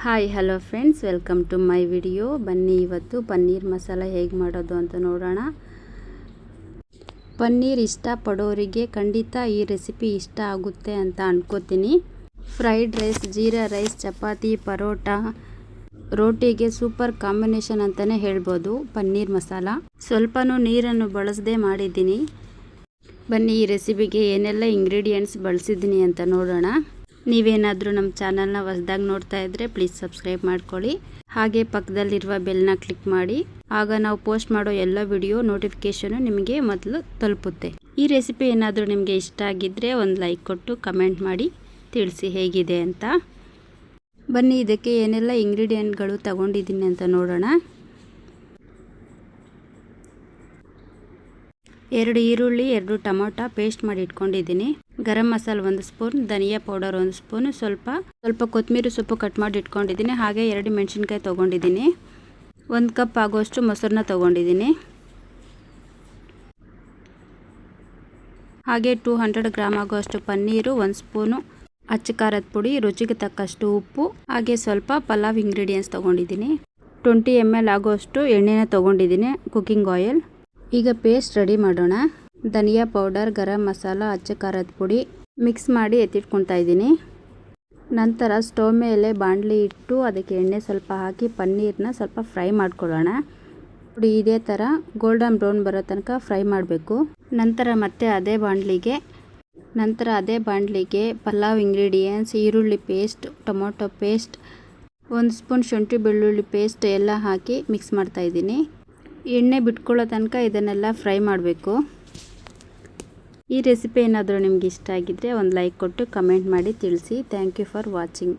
Hi hello friends, welcome to my video. ಬನ್ನಿ ಇವತ್ತು ಪನ್ನೀರ್ ಮಸಾಲ ಹೇಗೆ ಮಾಡೋದು ಅಂತ ನೋಡೋಣ. ಪನ್ನೀರ್ ಇಷ್ಟಪಡೋರಿಗೆ ಖಂಡಿತ ಈ ರೆಸಿಪಿ ಇಷ್ಟ ಆಗುತ್ತೆ ಅಂತ ಅನ್ಕೋತೀನಿ. Fried rice, jeera rice, chapati, paratha, ರೋಟಿಗೆ ಸೂಪರ್ ಕಾಂಬಿನೇಷನ್ ಅಂತಲೇ ಹೇಳ್ಬೋದು ಪನ್ನೀರ್ ಮಸಾಲ. ಸ್ವಲ್ಪನೂ ನೀರನ್ನು ಬಳಸದೆ ಮಾಡಿದ್ದೀನಿ. ಬನ್ನಿ ಈ ರೆಸಿಪಿಗೆ ಏನೆಲ್ಲ ಇಂಗ್ರೀಡಿಯೆಂಟ್ಸ್ ಬಳಸಿದ್ದೀನಿ ಅಂತ ನೋಡೋಣ. ನೀವೇನಾದರೂ ನಮ್ಮ ಚಾನಲ್ನ ಹೊಸದಾಗಿ ನೋಡ್ತಾ ಇದ್ದರೆ ಪ್ಲೀಸ್ ಸಬ್ಸ್ಕ್ರೈಬ್ ಮಾಡ್ಕೊಳ್ಳಿ. ಹಾಗೆ ಪಕ್ಕದಲ್ಲಿರುವ ಬೆಲ್ನ ಕ್ಲಿಕ್ ಮಾಡಿ, ಆಗ ನಾವು ಪೋಸ್ಟ್ ಮಾಡೋ ಎಲ್ಲ ವಿಡಿಯೋ ನೋಟಿಫಿಕೇಷನು ನಿಮಗೆ ಮೊದಲು ತಲುಪುತ್ತೆ. ಈ ರೆಸಿಪಿ ಏನಾದರೂ ನಿಮಗೆ ಇಷ್ಟ ಆಗಿದ್ದರೆ ಒಂದು ಲೈಕ್ ಕೊಟ್ಟು ಕಮೆಂಟ್ ಮಾಡಿ ತಿಳಿಸಿ ಹೇಗಿದೆ ಅಂತ. ಬನ್ನಿ ಇದಕ್ಕೆ ಏನೆಲ್ಲ ಇಂಗ್ರೀಡಿಯೆಂಟ್ಗಳು ತಗೊಂಡಿದ್ದೀನಿ ಅಂತ ನೋಡೋಣ. 2 ಈರುಳ್ಳಿ, 2 ಟೊಮೊಟೊ ಪೇಸ್ಟ್ ಮಾಡಿ ಇಟ್ಕೊಂಡಿದ್ದೀನಿ. ಗರಂ ಮಸಾಲ 1 ಸ್ಪೂನ್, ಧನಿಯಾ ಪೌಡರ್ 1 ಸ್ಪೂನ್, ಸ್ವಲ್ಪ ಕೊತ್ತಂಬರಿ ಸೊಪ್ಪು ಕಟ್ ಮಾಡಿ ಇಟ್ಕೊಂಡಿದ್ದೀನಿ. ಹಾಗೆ 2 ಮೆಣಸಿನ್ಕಾಯಿ ತೊಗೊಂಡಿದ್ದೀನಿ. 1 ಕಪ್ ಆಗೋಷ್ಟು ಮೊಸರನ್ನ ತೊಗೊಂಡಿದ್ದೀನಿ. ಹಾಗೆ 200 ಗ್ರಾಮ್ ಆಗೋಷ್ಟು ಪನ್ನೀರು, 1 ಸ್ಪೂನು ಅಚ್ಚ ಖಾರದ ಪುಡಿ, ರುಚಿಗೆ ತಕ್ಕಷ್ಟು ಉಪ್ಪು, ಹಾಗೆ ಸ್ವಲ್ಪ ಪಲಾವ್ ಇಂಗ್ರೀಡಿಯೆಂಟ್ಸ್ ತೊಗೊಂಡಿದ್ದೀನಿ. 20 ml ಆಗೋಷ್ಟು ಎಣ್ಣೆನ ತೊಗೊಂಡಿದ್ದೀನಿ, ಕುಕ್ಕಿಂಗ್ ಆಯಿಲ್. ಈಗ ಪೇಸ್ಟ್ ರೆಡಿ ಮಾಡೋಣ. ಧನಿಯಾ ಪೌಡರ್, ಗರಂ ಮಸಾಲ, ಅಚ್ಚ ಖಾರದ ಪುಡಿ ಮಿಕ್ಸ್ ಮಾಡಿ ಎತ್ತಿಟ್ಕೊತಾ ಇದ್ದೀನಿ. ನಂತರ ಸ್ಟವ್ ಮೇಲೆ ಬಾಣಲಿ ಇಟ್ಟು ಅದಕ್ಕೆ ಎಣ್ಣೆ ಸ್ವಲ್ಪ ಹಾಕಿ ಪನ್ನೀರನ್ನ ಸ್ವಲ್ಪ ಫ್ರೈ ಮಾಡ್ಕೊಳ್ಳೋಣ. ನೋಡಿ ಇದೇ ಥರ ಗೋಲ್ಡನ್ ಬ್ರೌನ್ ಬರೋ ತನಕ ಫ್ರೈ ಮಾಡಬೇಕು. ನಂತರ ಅದೇ ಬಾಣಲಿಗೆ ಪಲಾವ್ ಇಂಗ್ರೀಡಿಯೆಂಟ್ಸ್, ಈರುಳ್ಳಿ ಪೇಸ್ಟ್, ಟೊಮೊಟೊ ಪೇಸ್ಟ್, 1 ಸ್ಪೂನ್ ಶುಂಠಿ ಬೆಳ್ಳುಳ್ಳಿ ಪೇಸ್ಟ್ ಎಲ್ಲ ಹಾಕಿ ಮಿಕ್ಸ್ ಮಾಡ್ತಾಯಿದ್ದೀನಿ. ಎಣ್ಣೆ ಬಿಟ್ಕೊಳ್ಳೋ ತನಕ ಇದನ್ನೆಲ್ಲ ಫ್ರೈ ಮಾಡಬೇಕು. ಈ ರೆಸಿಪಿ ಏನಾದರೂ ನಿಮ್ಗೆ ಇಷ್ಟ ಆಗಿದ್ದರೆ ಒಂದು ಲೈಕ್ ಕೊಟ್ಟು ಕಮೆಂಟ್ ಮಾಡಿ ತಿಳಿಸಿ. Thank you for watching.